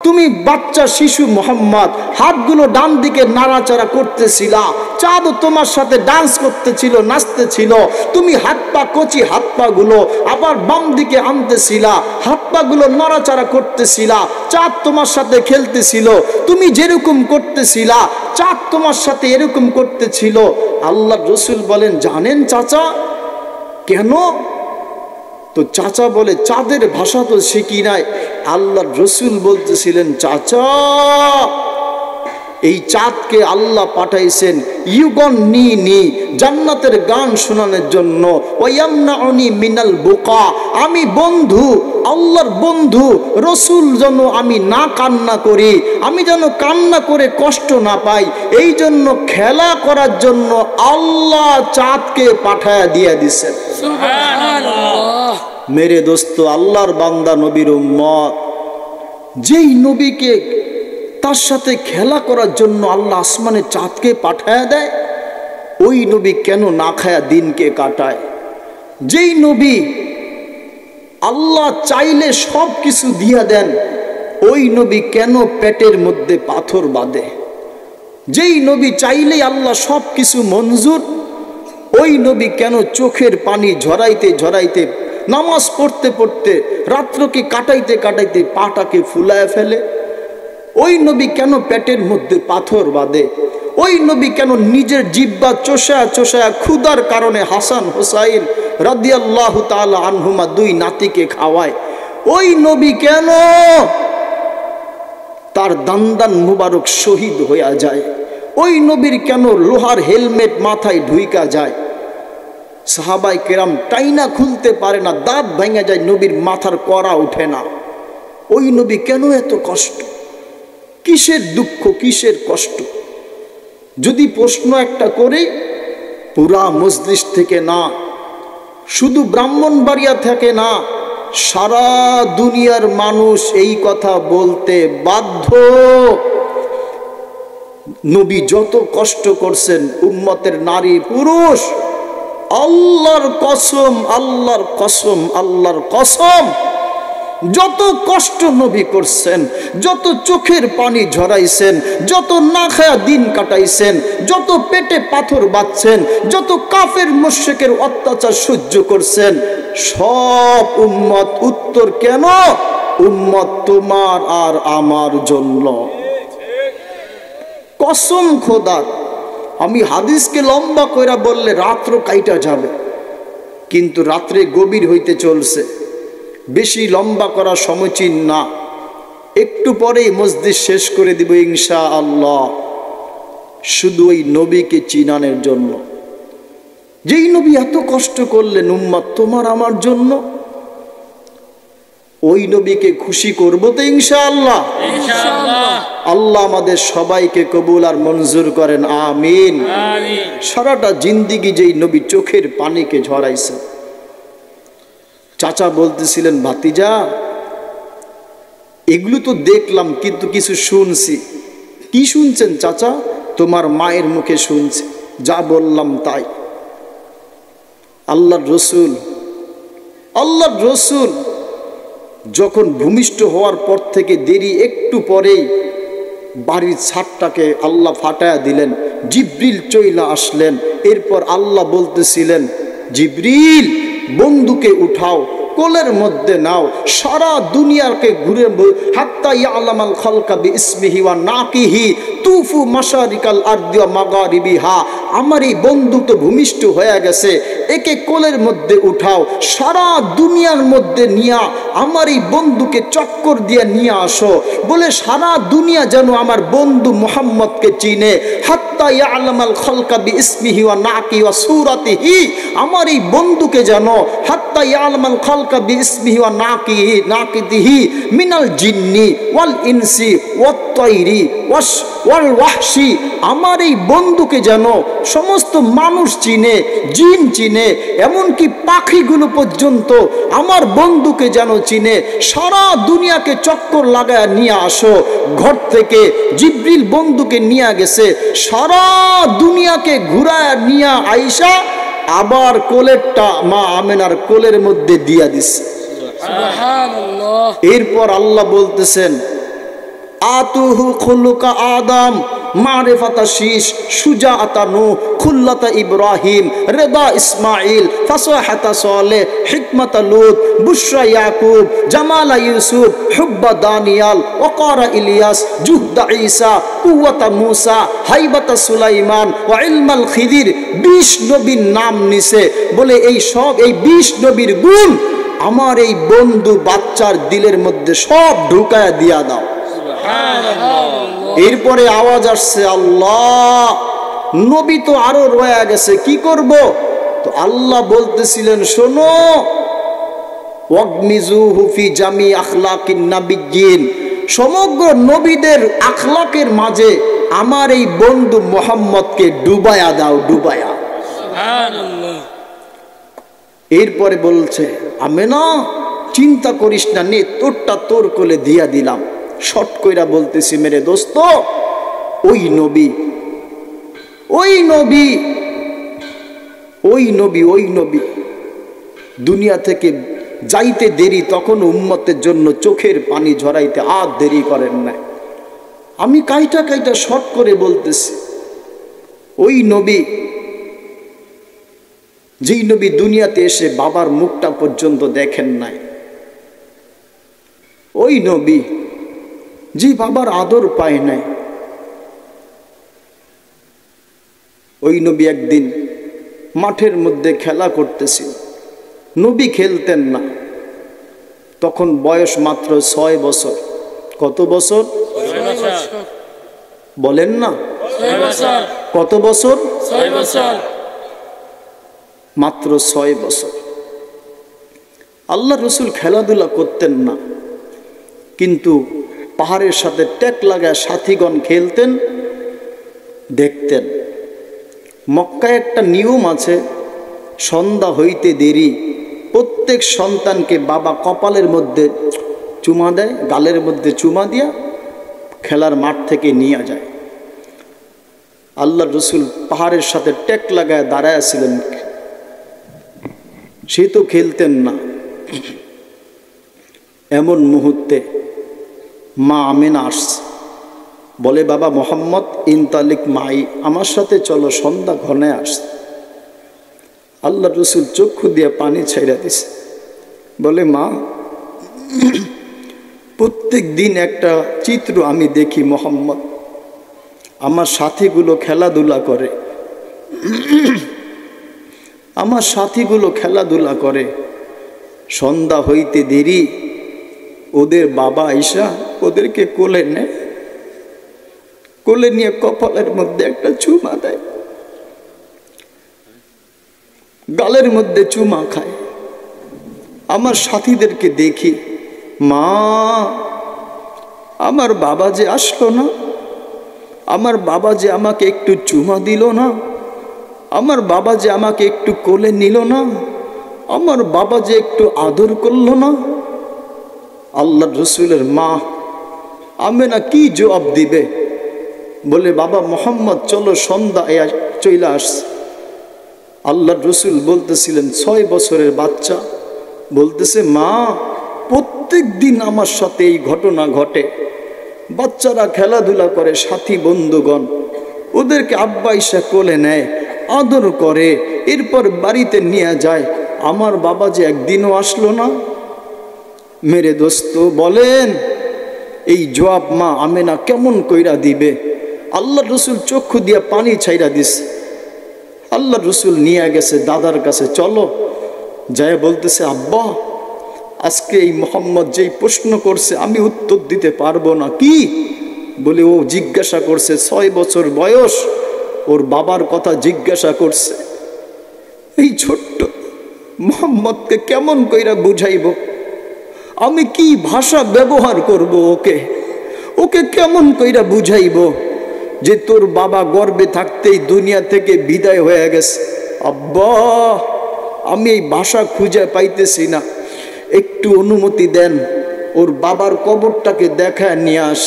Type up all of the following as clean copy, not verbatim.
তুমি বাচ্চা শিশু মোহাম্মদ, হাতগুলো ডান দিকে নাড়াচাড়া করতেছিলা, চাঁদও তোমার সাথে ডান্স করতেছিল, নাচতেছিল। তুমি হাত পা কচি হাত পা গুলো আবার বাম দিকে আনতেছিলা, হাত পা গুলো নাড়াচাড়া করতেছিলা, চাঁদ তোমার সাথে খেলতেছিল। তুমি যেরকম করতেছিলা চাঁদ তোমার সাথে এরকম করতেছিল। আল্লাহ রসুল বলেন, জানেন চাচা কেন? তো চাচা বলে, চাঁদের ভাষা তো শিখি নাই। আল্লাহ রসুল বলতেছিলেন, চাচা এই চাঁদকে আল্লাহ পাঠাইছেন ইউগন্নি জান্নাতের গান শোনানোর জন্য, ওয়ায়ামনাউনি মিনাল বুকা, আমি বন্ধু, আল্লাহর বন্ধু রসুল যেন আমি না কান্না করি, আমি যেন কান্না করে কষ্ট না পাই, এই জন্য খেলা করার জন্য আল্লাহ চাঁদকে পাঠায়া দিয়ে দিছেন। সুবহানাল্লাহ। মেরে দোস্ত, আল্লাহর বান্দা নবীর উম্মত, যেই নবীকে তার সাথে খেলা করার জন্য আল্লাহ আসমানে চাঁদকে পাঠায়া দেয়, ওই নবী কেন না খায়া দিনকে কাটায়? যেই নবী আল্লাহ চাইলে সব কিছু দিয়া দেন, ওই নবী কেন পেটের মধ্যে পাথর বাঁধে? যেই নবী চাইলেই আল্লাহ সব কিছু মঞ্জুর, ওই নবী কেন চোখের পানি ঝরাইতে ঝরাইতে, নামাজ পড়তে পড়তে, রাত্রকে কাটাইতে কাটাইতে পাটাকে ফুলায় ফেলে? ওই নবী কেন পেটের মধ্যে পাথর বাঁধে? ওই নবী কেন নিজের জিহ্বা চোষা চোষা ক্ষুধার কারণে হাসান হুসাইন রাদিয়াল্লাহু তাআলা আনহুমা দুই নাতিকে খাওয়ায়? ওই নবী কেন তার দান্দান মুবারক শহীদ হইয়া যায়? ওই নবীর কেন লোহার হেলমেট মাথায় ঢুইকা যায়? সাহাবায়ে কেরাম টাইনা খুলতে পারে না, দাঁত ভেঙে যায়, নবীর মাথার কড়া ওঠে না। ওই নবী কেন এত কষ্ট? কিসের দুঃখ, কিসের কষ্ট? যদি প্রশ্ন একটা করে, পুরা মজলিস থেকে না, শুধু ব্রাহ্মণবাড়িয়া থেকে না, সারা দুনিয়ার মানুষ এই কথা বলতে বাধ্য, নবী যত কষ্ট করছেন উম্মতের নারী পুরুষ, আল্লাহর কসম, আল্লাহর কসম, আল্লাহর কসম, যত কষ্ট নবী করছেন, যত চোখের পানি ঝরাইছেন, যত না খায়া দিন কাটাইছেন, যত পেটে পাথর বাঁধছেন, যত কাফের মুশরিকের অত্যাচার সহ্য করছেন, সব উম্মত উত্তর কেন? উম্মত তোমার আর আমার জন্য। কসম খোদার, আমি হাদিসকে লম্বা কইরা বললে রাত্র কাইটা যাবে, কিন্তু রাত্রে গভীর হইতে চলছে, বেশি লম্বা করা সমীচীন না। একটু পরেই মসজিদ শেষ করে দিব ইনশাআল্লাহ, শুধু ওই নবীকে চিনানোর জন্য, যেই নবী এত কষ্ট করলেন উম্মত তোমার আমার জন্য। ওই নবীকে খুশি করব তো ইনশাআল্লাহ। আল্লাহ আমাদের সবাইকে কবুল আর মঞ্জুর করেন, আমিন। সারাটা জিন্দিগি যেই নবী চোখের পানিকে ঝরাইছে। চাচা বলতেছিলেন, ভাতিজা এগুলো তো দেখলাম, কিন্তু কিছু শুনছি। কি শুনছেন চাচা? তোমার মায়ের মুখে শুনছি, যা বললাম তাই। আল্লাহর রসুল যখন ভূমিষ্ঠ হওয়ার পর থেকে দেরি একটু পরেই বাড়ির ছাদটাকে আল্লাহ ফাটায়া দিলেন, জিবরিল চইলা আসলেন। এরপর আল্লাহ বলতেছিলেন, জিবরিল বন্দুকে উঠাও, কোলের মধ্যে নাও, সারা দুনিয়াকে ঘুরে, হাত্তা ইয়ালামাল খালকা বিইসমিহি ওয়া নাকিহি তুফু মাশারিকাল আরদি ওয়া মাগারিবিহা। আমার এই বন্ধু তো ভূমিষ্ঠ হয়ে গেছে, একে কোলের মধ্যে উঠাও, সারা দুনিয়ার মধ্যে নিয়া আমার এই বন্ধুকে চক্কর দিয়ে নিয়ে আসো, বলে সারা দুনিয়া যেন আমার বন্ধু মুহাম্মদকে চিনে। হাত্তা ইয়ালামাল খালকা বিইসমিহি ওয়া নাকি ওয়া সূরাতিহি, আমার এই বন্ধুকে যেন হাত্তা ইয়ালামাল খালকা বিইসমিহি ওয়া নাকিহি নাকিদিহি মিনাল জিন্নি ওয়াল ইনসি ওয়াত তায়রি ওয়াল ওয়াহশি, আমার এই বন্ধুকে যেন সমস্ত মানুষ চিনে, জিন চিনে, এমনকি পাখিগুলো পর্যন্ত আমার বন্ধুকে যেন চিনে। সারা দুনিয়াকে চক্কর লাগায় নিয়ে আসো। ঘর থেকে জিবরিল বন্ধুকে নিয়ে গেছে, সারা দুনিয়াকে ঘুরায় নিয়ে আইসা আবার কোলেরটা মা আমেনার কোলের মধ্যে দিয়া দিছে। সুবহানাল্লাহ। এরপর আল্লাহ বলতেছেন, আতুহু খুলুকা আদম মারিফাতা শীশ সুজাআতা নূহ খুল্লাতা ইব্রাহিম রেদা ইসমাইল ফাসাহাতা সালেহ হিকমাতা লূত বুশরা ইয়াকুব জামালা ইউসুফ হুব্বা দানিয়াল ওয়াকারা ইলিয়াস জুহদা ঈসা কুওয়াতা মূসা হাইবাতা সুলাইমান ওয়া ইলমাল খিদির। 20 নবীর নাম নিছে, বলে এই সব এই 20 নবীর গুণ আমার এই বন্ধু বাচ্চার দিলের মধ্যে সব ঢুকায়া দিয়া দাও। এরপরে আওয়াজ আসছে, আল্লাহ নবী তো আরো রয়ে গেছে, কি করব? তো আল্লাহ বলতেছিলেন, শোনো, ওয়াগমিজুহু ফি জামি আখলাকিন নাবিয়্যিন, সমগ্র নবীদের আখলাকের মাঝে আমার এই বন্ধু মুহাম্মদকে ডুবায়া দাও, ডুবায়া। সুবহানাল্লাহ। এরপরে বলছে, আমেনা চিন্তা করিস না, নে তোরটা তোর কোলে দিয়া দিলাম। শর্ট কইরা বলতেছি, মেরে দোস্ত, ওই নবী ওই নবী ওই নবী ওই নবী দুনিয়া থেকে যাইতে দেরি, তখন উম্মতের জন্য চোখের পানি ঝরাইতে আর দেরি করেন না। আমি কাইটা কাইটা শর্ট করে বলতেছি, ওই নবী, যেই নবী দুনিয়াতে এসে বাবার মুখটা পর্যন্ত দেখেন নাই, ওই নবী যে বাবার আদর পায় নাই, ওই নবী একদিন মাঠের মধ্যে খেলা করতেছিল। নবী খেলতেন না, তখন বয়স মাত্র 6 বছর। কত বছর বলেন না? কত বছর? মাত্র 6 বছর। আল্লাহ রসুল খেলাধুলা করতেন না, কিন্তু পাহাড়ের সাথে ট্যাক লাগায় সাথীগণ খেলতেন, দেখতেন। মক্কায় একটা নিয়ম আছে, সন্ধ্যা হইতে দেরি প্রত্যেক সন্তানকে বাবা কপালের মধ্যে চুমা দেয়, গালের মধ্যে চুমা দিয়া খেলার মাঠ থেকে নিয়ে যায়। আল্লাহ রসুল পাহাড়ের সাথে ট্যাক লাগায় দাঁড়ায় ছিলেন, সে তো খেলতেন না। এমন মুহূর্তে মা আমেনা আসছে, বলে, বাবা মোহাম্মদ ইনতালিক মাই, আমার সাথে চলো, সন্ধ্যা ঘনে আসছে। আল্লাহ রসুল চক্ষু দিয়ে পানি ছাইড়া দিছে, বলে, মা, প্রত্যেক দিন একটা চিত্র আমি দেখি মোহাম্মদ, আমার সাথীগুলো খেলাধুলা করে, আমার সাথীগুলো খেলাধুলা করে, সন্ধ্যা হইতে দেরি ওদের বাবা আইসা ওদেরকে কোলে নেয়, কোলে নিয়ে কপালের মধ্যে একটা চুমা দেয়, গালের মধ্যে চুমা খায়। আমার সাথীদেরকে দেখি, মা, আমার বাবা যে আসলো না, আমার বাবা যে আমাকে একটু চুমা দিল না, আমার বাবা যে আমাকে একটু কোলে নিল না, আমার বাবা যে একটু আদর করলো না। আল্লাহ রসুলের মা আমেনা কি জবাব দিবে? বলে, বাবা মোহাম্মদ চলো, সন্ধ্যা চলে আসছে। আল্লাহ রসুল বলতেছিলেন, 6 বছরের বাচ্চা বলতেছে, মা, প্রত্যেক দিন আমার সাথে এই ঘটনা ঘটে, বাচ্চারা খেলাধুলা করে, সাথী বন্ধুগণ ওদেরকে আব্বা ইসা কোলে নেয়, আদর করে, এরপর বাড়িতে নিয়ে যায়, আমার বাবা যে একদিনও আসলো না। মেরে দোস্ত বলেন, এই জবাব মা আমেনা কেমন কইরা দিবে? আল্লাহ রসুল চক্ষু দিয়া পানি ছাইরা দিছে। আল্লাহ রসুল নিয়ে গেছে দাদার কাছে, চলো, যায় বলতেছে, আব্বা, আজকে এই মোহাম্মদ যেই প্রশ্ন করছে আমি উত্তর দিতে পারবো না। কি? বলে, ও জিজ্ঞাসা করছে, 6 বছর বয়স, ওর বাবার কথা জিজ্ঞাসা করছে। এই ছোট্ট মোহাম্মদকে কেমন কইরা বুঝাইব? আমি কি ভাষা ব্যবহার করব? ওকে কেমন কইরা বুঝাইব যে তোর বাবা গর্ভে থাকতেই দুনিয়া থেকে বিদায় হয়ে গেছে? আব্বা, আমি এই ভাষা খুঁজে পাইতেছি না, একটু অনুমতি দেন, ওর বাবার কবরটাকে দেখায় নিয়ে আস।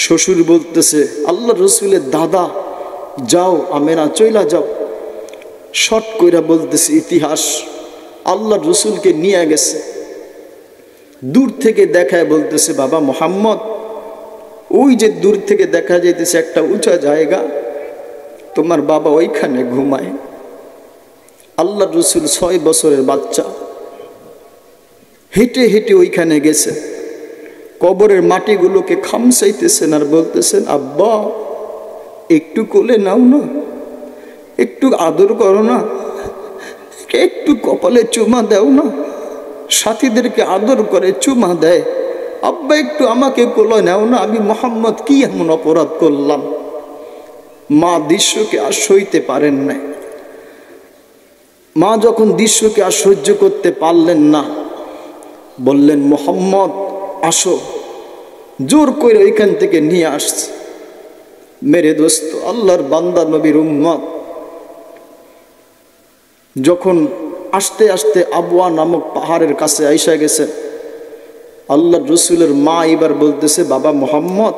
শ্বশুর বলতেছে, আল্লাহ রসুলের দাদা, যাও আমেনা, চইলা যাও। শর্ট কইরা বলতেছে ইতিহাস, আল্লাহ রসুলকে নিয়ে গেছে, দূর থেকে দেখায় বলতেছে, বাবা মোহাম্মদ, ওই যে দূর থেকে দেখা যাইতেছে একটা উঁচা জায়গা, তোমার বাবা ওইখানে ঘুমায়। আল্লাহ রসুল 6 বছরের বাচ্চা হেঁটে হেঁটে ওইখানে গেছে, কবরের মাটিগুলোকে খামসাইতেছেন আর বলতেছেন, আব্বা একটু কোলে নাও না, একটু আদর করো না, একটু কপালে চুমা দাও না। সাথীদেরকে আদর করে চুমা দেয়, আব্বা একটু আমাকে কোলে নাও না, আমি মোহাম্মদ কি এমন অপরাধ করলাম। মা দৃশ্যকে আর সইতে পারেন নাই। মা যখন দৃশ্যকে আর সহ্য করতে পারলেন না, বললেন, মোহাম্মদ আসো। জোর করে ওইখান থেকে নিয়ে আসছে। মেরে দোস্ত, আল্লাহর বান্দা নবীর উম্মত যখন আস্তে আস্তে আবওয়া নামক পাহাড়ের কাছে আইসা গেছে, আল্লাহর রসুলের মা এবার বলতেছে, বাবা মোহাম্মদ,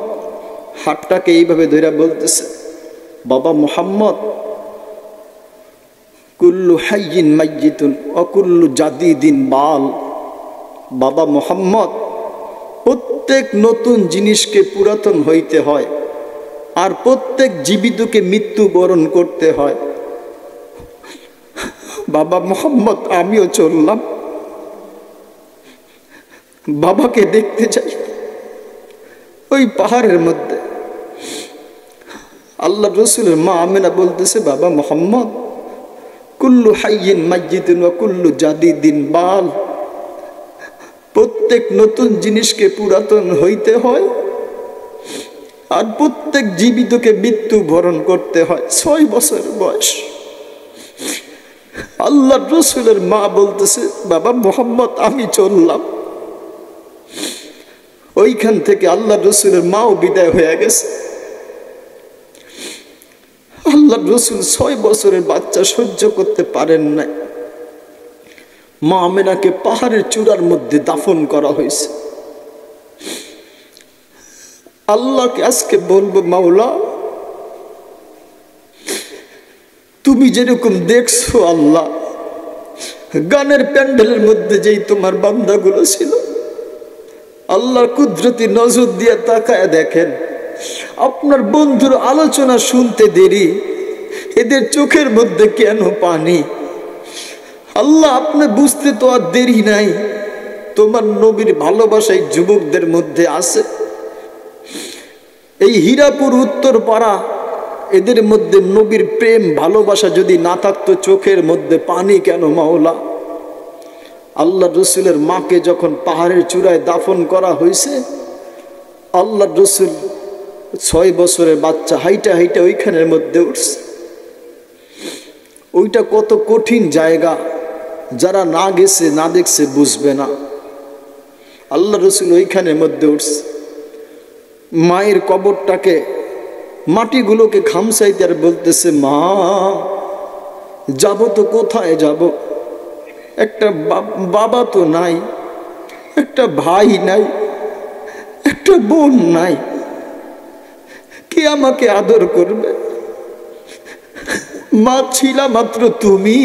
হাতটাকে এইভাবে ধরে বলতেছে, বাবা মোহাম্মদ, কুল্লু হাইয়িন মাইয়িতুন ওয়া কুল্লু জাদিদিন বাল। বাবা মোহাম্মদ, প্রত্যেক নতুন জিনিসকে পুরাতন হইতে হয়, আর প্রত্যেক জীবিতকে মৃত্যুবরণ করতে হয়। বাবা মোহাম্মদ, আমিও চললাম, বাবাকে দেখতে চাই। ওই পাহাড়ের মধ্যে আল্লাহ রসুলের মা আমেনা বলতেছে, বাবা মোহাম্মদ, কুল্লু হাইয়িন মাইয়িতুন ওয়া কুল্লু জাদিদিন বাল। প্রত্যেক নতুন জিনিসকে পুরাতন হইতে হয়, আর প্রত্যেক জীবিতকে মৃত্যু বরণ করতে হয়। 6 বছর বয়স। আল্লাহ রসুলের মা বলতেছে, বাবা মোহাম্মদ, আমি চললাম। ওইখান থেকে আল্লাহ রসুলের মাও বিদায় হয়ে গেছে। আল্লাহ রসুল 6 বছরের বাচ্চা সহ্য করতে পারেন নাই। মা আমেনাকে পাহাড়ের চূড়ার মধ্যে দাফন করা হয়েছে। আল্লাহকে আজকে বলবো, মাওলা, তুমি যেরকম দেখছো আল্লাহ, গানের প্যান্ডেলের মধ্যে যেই তোমার বান্দাগুলো ছিল, আল্লাহর কুদরতি নজর দিয়ে তাকায় দেখেন, আপনার বন্ধুর আলোচনা শুনতে দেরি, এদের চোখের মধ্যে কেন পানি? আল্লাহ, আপনি বুঝতে তো আর দেরি নাই, তোমার নবীর ভালোবাসাই যুবকদের মধ্যে আছে। এই হীরাপুর উত্তর পাড়া, এদের মধ্যে নবীর প্রেম ভালোবাসা যদি না থাকতো, চোখের মধ্যে পানি কেন মাওলা? আল্লাহ রসুলের মাকে যখন পাহাড়ের চূড়ায় দাফন করা হয়েছে, আল্লাহ রসুল 6 বছরের বাচ্চা হাইটা হাইটা ওইখানের মধ্যে উঠছে। ওইটা কত কঠিন জায়গা, যারা না গেছে না দেখছে বুঝবে না। আল্লাহ রসুল ওইখানের মধ্যে উঠছে, মায়ের কবরটাকে, মাটিগুলোকে খামসাইতে আর বলতেছে, মা, যাব তো কোথায় যাব? একটা বাবা তো নাই, একটা ভাই নাই, একটা বোন নাই, কে আমাকে আদর করবে? মা ছিলা মাত্র তুমি।